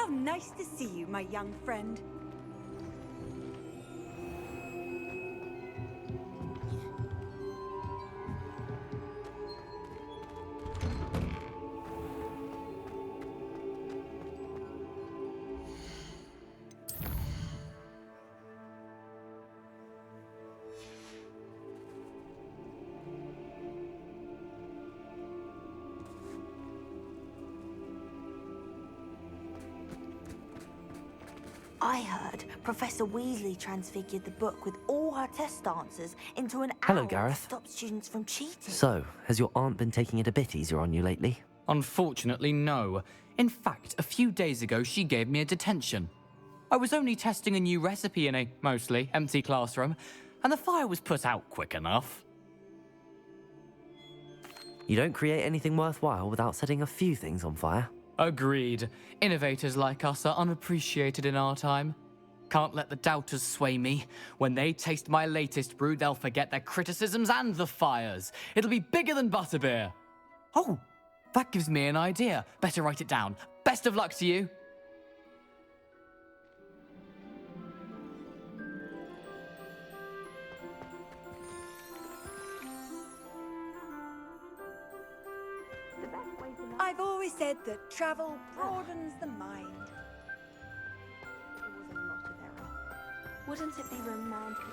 nice to see you, my young friend. I heard Professor Weasley transfigured the book with all her test answers into an Hello, owl to Gareth. stop students from cheating. So, has your aunt been taking it a bit easier on you lately? Unfortunately, no. In fact, a few days ago, she gave me a detention. I was only testing a new recipe in a mostly empty classroom, and the fire was put out quick enough. You don't create anything worthwhile without setting a few things on fire. Agreed. Innovators like us are unappreciated in our time. Can't let the doubters sway me. When they taste my latest brew, they'll forget their criticisms and the fires. It'll be bigger than butterbeer. Oh, that gives me an idea. Better write it down. Best of luck to you. I've always said that travel broadens the mind. It was a lot of error. Wouldn't it be romantic?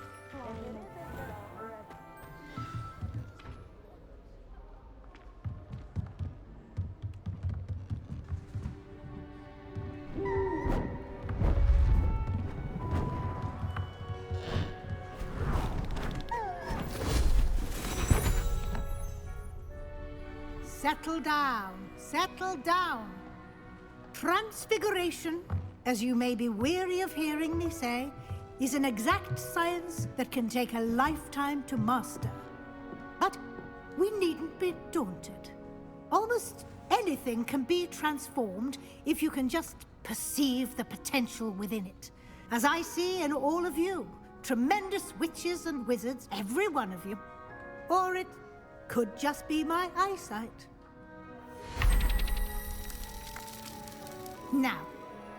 Settle down, settle down. Transfiguration, as you may be weary of hearing me say, is an exact science that can take a lifetime to master. But we needn't be daunted. Almost anything can be transformed if you can just perceive the potential within it. As I see in all of you, tremendous witches and wizards, every one of you. Or it could just be my eyesight. Now,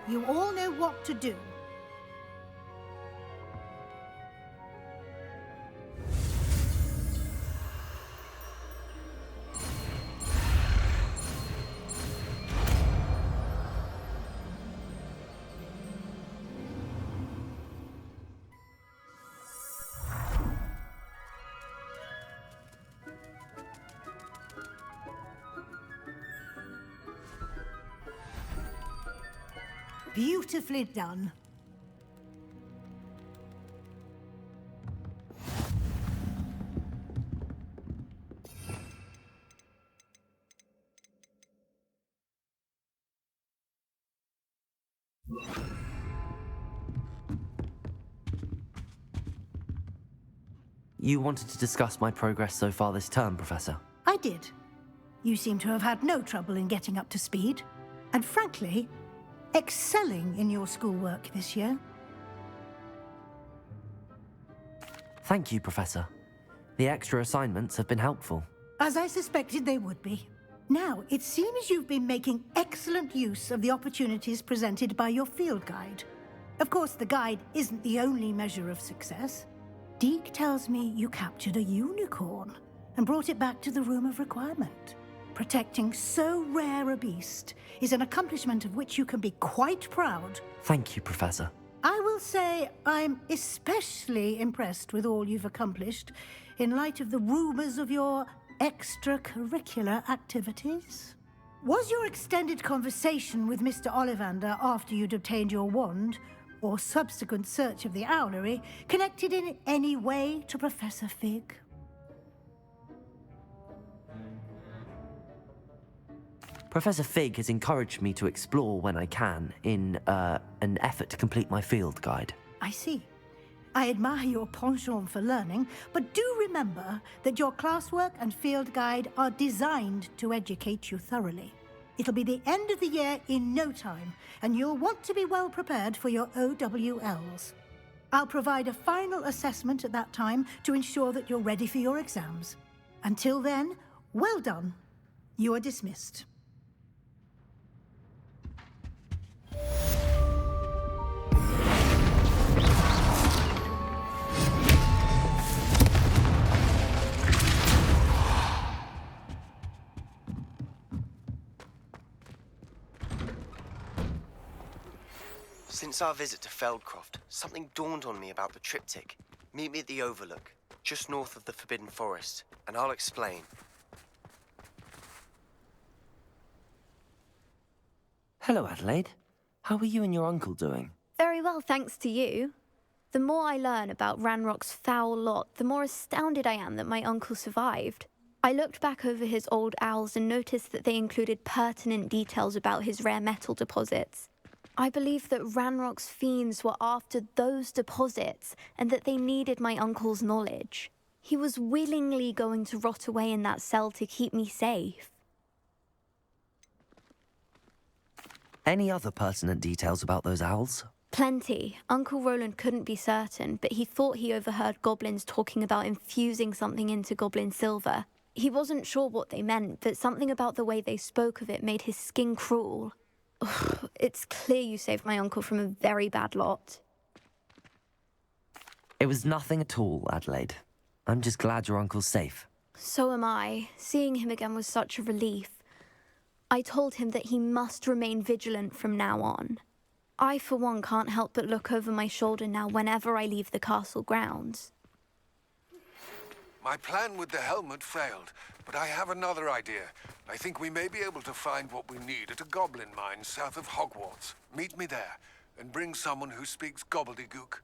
you all know what to do. Beautifully done. You wanted to discuss my progress so far this term, Professor. I did. You seem to have had no trouble in getting up to speed. And frankly, excelling in your schoolwork this year. Thank you, Professor. The extra assignments have been helpful. As I suspected they would be. Now, it seems you've been making excellent use of the opportunities presented by your field guide. Of course, the guide isn't the only measure of success. Deke tells me you captured a unicorn and brought it back to the Room of Requirement. Protecting so rare a beast is an accomplishment of which you can be quite proud. Thank you, Professor. I will say I'm especially impressed with all you've accomplished in light of the rumors of your extracurricular activities. Was your extended conversation with Mr. Ollivander after you'd obtained your wand, or subsequent search of the owlery, connected in any way to Professor Fig? Professor Fig has encouraged me to explore when I can in an effort to complete my field guide. I see. I admire your penchant for learning, but do remember that your classwork and field guide are designed to educate you thoroughly. It'll be the end of the year in no time, and you'll want to be well prepared for your OWLs. I'll provide a final assessment at that time to ensure that you're ready for your exams. Until then, well done. You are dismissed. Since our visit to Feldcroft, something dawned on me about the triptych. Meet me at the Overlook, just north of the Forbidden Forest, and I'll explain. Hello, Adelaide. How are you and your uncle doing? Very well, thanks to you. The more I learn about Ranrock's foul lot, the more astounded I am that my uncle survived. I looked back over his old owls and noticed that they included pertinent details about his rare metal deposits. I believe that Ranrock's fiends were after those deposits and that they needed my uncle's knowledge. He was willingly going to rot away in that cell to keep me safe. Any other pertinent details about those owls? Plenty. Uncle Roland couldn't be certain, but he thought he overheard goblins talking about infusing something into goblin silver. He wasn't sure what they meant, but something about the way they spoke of it made his skin crawl. Ugh, it's clear you saved my uncle from a very bad lot. It was nothing at all, Adelaide. I'm just glad your uncle's safe. So am I. Seeing him again was such a relief. I told him that he must remain vigilant from now on. I, for one, can't help but look over my shoulder now whenever I leave the castle grounds. My plan with the helmet failed, but I have another idea. I think we may be able to find what we need at a goblin mine south of Hogwarts. Meet me there, and bring someone who speaks gobbledygook.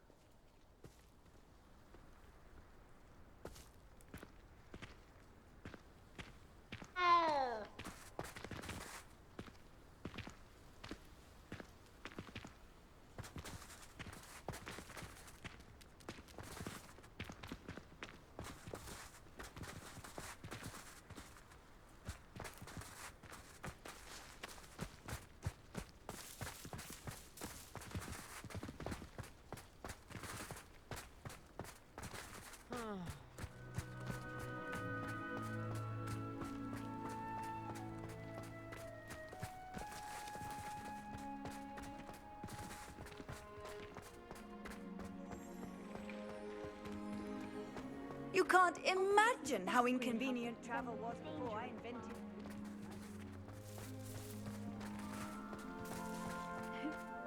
You can't imagine how inconvenient travel was before I invented.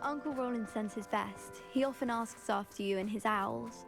Uncle Roland sends his best. He often asks after you and his owls.